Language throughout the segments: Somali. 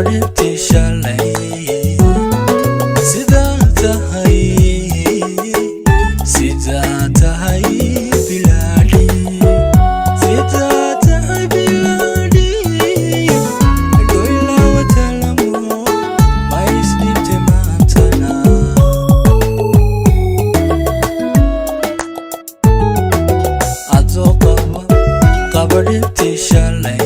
gabadhibtii shalay sidaa tahay bilaadhi sidaa tahay bilaadhi goyla watalamo ma isdhibte maantana adoo qaba gabadhibtii shalay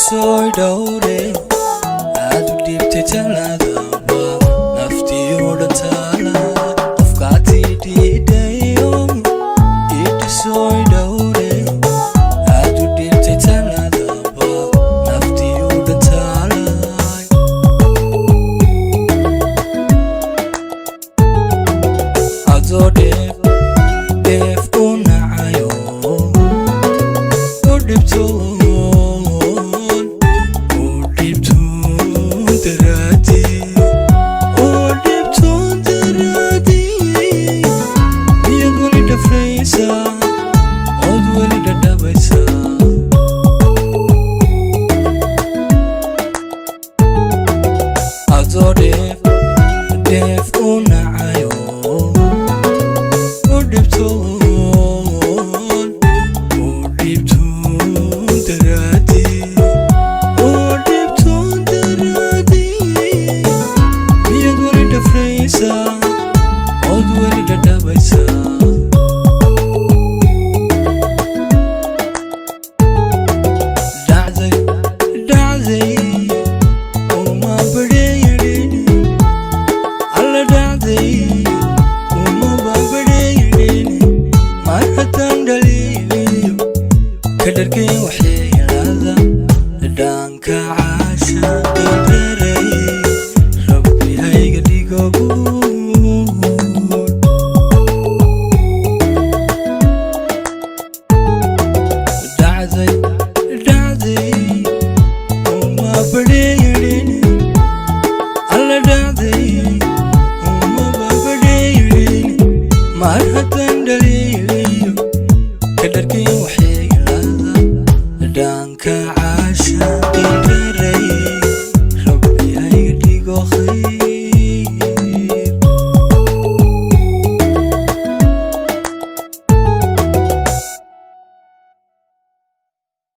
Soy dowre aad u dhibtay taladaba naftiyoda tala qofkaati dhiidayo iti soy dowre aad u dhibtay taladaba naftiyoda tala adoo dheef u nacayo u dhibto def unacayo u dhibtoon daraadi miyad weli dhafraysa ood weli dhadhabaysa dhacday uma badheeyadhin alla dhacday uma babadheeyadhin mar haddaan dhaliiliyo ka dharkay waxyeelada dhaanka caasha indaray rabbi hayga dhigo dhacday uma badheeyadhin alla dhacday uma babadheeyadhin mar haddaan dhaliiliyo